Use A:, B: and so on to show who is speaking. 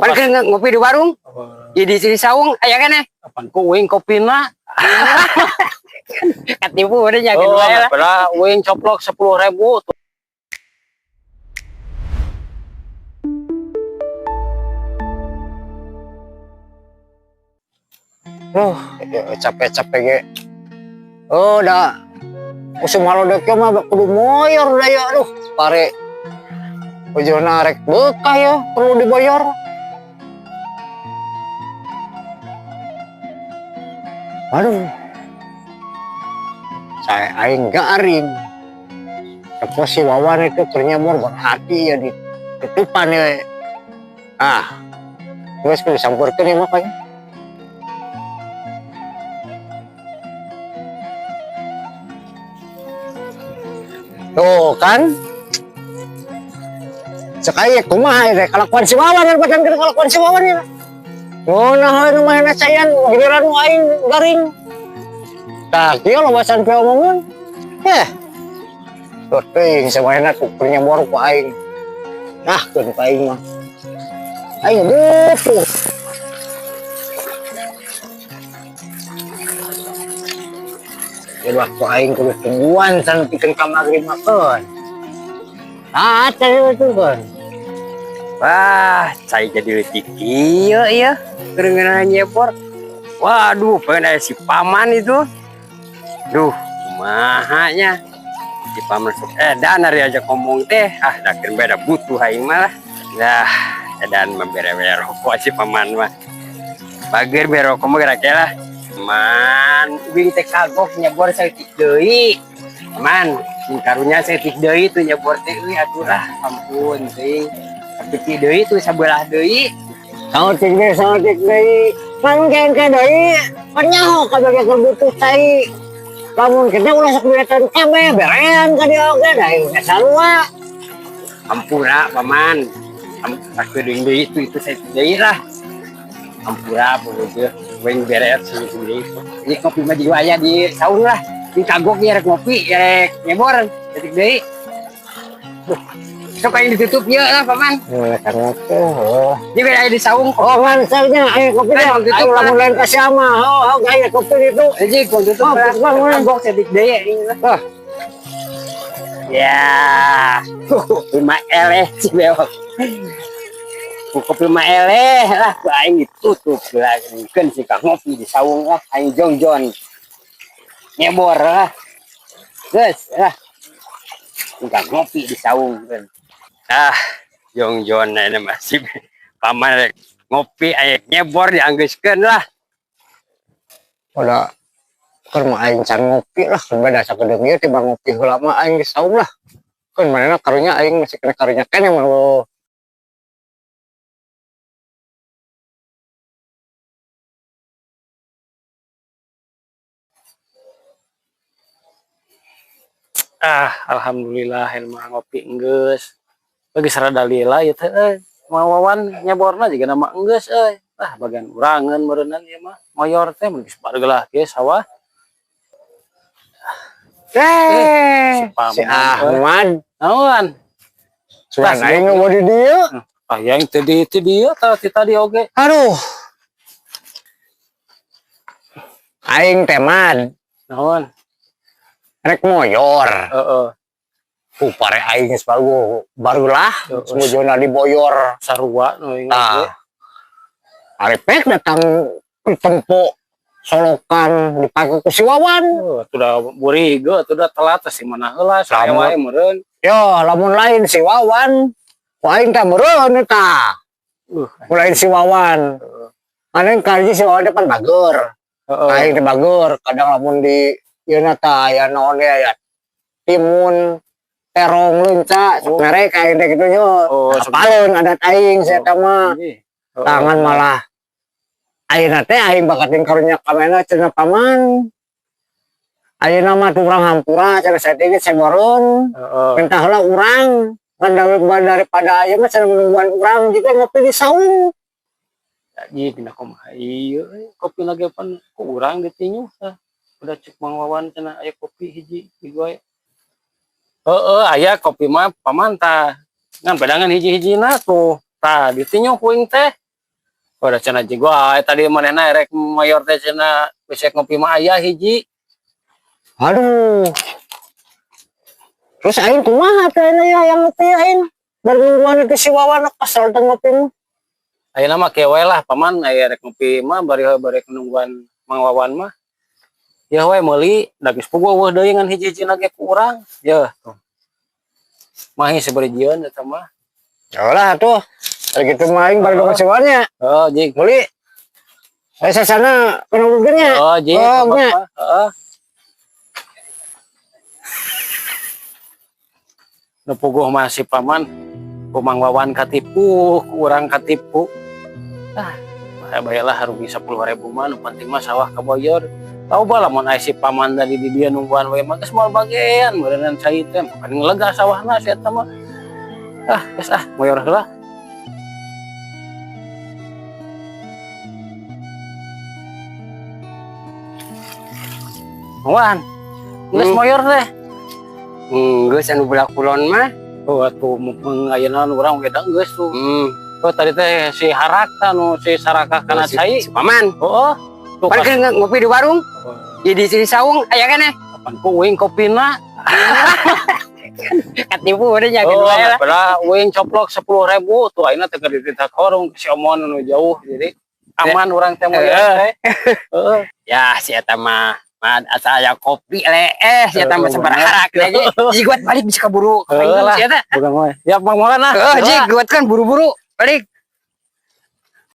A: Kan ngopi di warung. Di sini saung aya kan ya.
B: Apaan ku uing kopina.
A: Katipu udah yakin wae lah.
B: Padahal uing coplok 10.000 tuh.
C: Capek-capek ge. Oh, dah. Musim halodek mah kudu moyor da ya. Aduh, pare. Ujuna rek bekah ya, perlu dibayar. Aduh. Saya aing garing. Apa si Wawan itu ternyamur berhati ya di tutupan ya. Terus kudu disampurkeun ya makanya. Tuh kan, sekali kumaha ya kalakuan si Wawan ya, badan kena kalakuan si Wawan ya. Nah rumahnya sayan, giliran aing garing. Tak kira lo bahasan pe omongan. Tuh ting semuanya kukurnya baru ku aing. Kan ku aing mah. Aing butuh. Ya waktu aing kudu tungguan sanpikeun ka magrib makan. Tadi itu kan.
A: Wah, saya jadi letik iya. Kerengan nyebor. Waduh, pengen ada si paman itu. Duh, kumahanya. Si paman dan hari aja ngomong teh. Dakin beda butuh aing malah. Nah, dan membere-bere rokok si paman mah. Bager bere rokok mah kira-kira. Man, wing teh kagok nyebor saeutik deui. Man, sing karunya saeutik deui tuh nyebor teh euy atuh ampun teuing. Saeutik deui tuh sabelah deui.
C: Saeutik deui. Pangkeun ka deui, panyaho ka bage kebutuh tai. Lamun kita ulah sok duitan kabeh berean ka dieu oge da ieu sarua.
A: Ampura paman. Sakeuding deui itu saeutik deui lah. Ampura pokoknya. Weng beret sendiri. Ini kopi mah jiwa aya di saung lah. Di kagok ya rek ngopi, ya rek nyebor. Detik deui. Sok aing ditutup ieu lah paman.
C: Karena tuh.
A: Di bere aya di saung.
C: Oh, mansarnya ayo kopi dah. Ayo lamun lain ka sama. Aya kopi itu.
A: Jadi gua tutup kagok detik deui. Ya. Kopi mah eleh si bewok. Kopi mah eleh lah, aing ditutup lah, kan si kang ngopi di saung lah, aing jongjon nyebor lah, guys lah, kang ngopi di saung kan, jongjon ini masih paman ngopi aing nyebor dianggeuskeun lah,
C: udah kan mah aing can ngopi lah, kan beda sakedeung ieu timbang ngopi heula mah aing di saung lah, kan manehna karunya aing masih kena karunya keneh mah.
B: Alhamdulillah ilmu ngopi enggeus. Bagi sarada lila ieu teh Wawan nyeborna juga nama enggeus bagian urangan meureunnan ieu mah. Mayor teh mun geus bargelah ge sawah.
C: Si Ahmad.
B: Naon?
C: Sugan aing mau di dieu.
B: Yang teu dieu tadi oge.
C: Aduh. Aing teh mah
B: Naon?
C: rek moyor. Pare aing geus barulah semujuna diboyor
B: Sarua nu ingat.
C: Arepek datang ke tempo solokan dipake ku si Wawan.
B: Sudah buriga, sudah telat si mana heula saya wae meureun.
C: Yo, lamun lain si Wawan, ku aing teh meureun eta. Lain si Wawan. Aneng karji si Wawan depan bager. Aing teh bager, kadang lamun di ieu ta aya naon ya timun terong leunca merek aing teh kitu nya. Apaleun adat aing saya teh mah. Tangan malah ayeuna teh aing bakatin karunya kamena cenah paman. Ayeuna mah urang hampura cenah saeutik semoreun. Pentah heula urang kan daripada ayeuna mah cenah menungguan urang juga ngopi di saung.
B: Jadi pindah kumaha ieu kopi lagi pan ku urang ditinyu udah cek Mang Wawan cenah aya kopi hiji digoe. Aya kopi mah paman tah. Ngan padangan hiji-hijina tuh. Tah ditinyu kuing teh. Udah cenah jeung gua tadi manehna erek mayor teh cenah bisa ngopi mah aya hiji.
C: Aduh. Terus aing kumaha teh ya yang ngopi aing? Bernungguan ke si Wawan kesel teh ngopi mah.
B: Ayeuna mah kewe lah paman aya erek ngopi mah bari nungguan Mang Wawan mah. Ya we meuli da geus puguh weuh deui ngan hiji-hijina ge ku urang. Yeuh. Mahi sabarejieun eta mah.
C: Ya lah tuh. Ari kitu mah aing bari ka si Wawannya.
B: Oh, jing.
C: Meuli. Sasana kana urgennya.
B: Oh, jing.
C: Oh, nya.
B: Heeh. Nu puguh mah si paman ku Mang Wawan katipu, ku urang katipu. Bayalah rugi 10.000 mah nu penting mah sawah kaboyor. Tahu ba lamun aya si paman tadi di dieu nungguan we mah geus moal bagean meureunna cai teh paling lega sawahna si eta mah. Geus moyor heula. Wan. Geus moyor teh.
A: Geus anu belah kulon mah.
B: Oh atuh mung ayeuna urang ge geus tuh. Oh tadi teh si Harak nu si Saraka kana cai.
A: Si paman.
B: Oh. Tuh
A: Pan kan ngopi di warung. Jadi di saung aya kan
B: kapan ku uing kopina.
A: Katipu udah nyakin
B: Oh,
A: wae lah.
B: pernah uing coplok 10.000 tuh ayeuna teh keur dititah korong si omon nu jauh jadi aman urang teh mah teh. Heeh.
A: Ya si eta mah asal aya kopi si eta mah sebar harak lagi. Jiguat balik bisa kaburu.
B: Heeh lah.
A: Si eta.
B: Bukan mah. Ya Mang Mawan lah.
A: Jiguat kan buru-buru balik.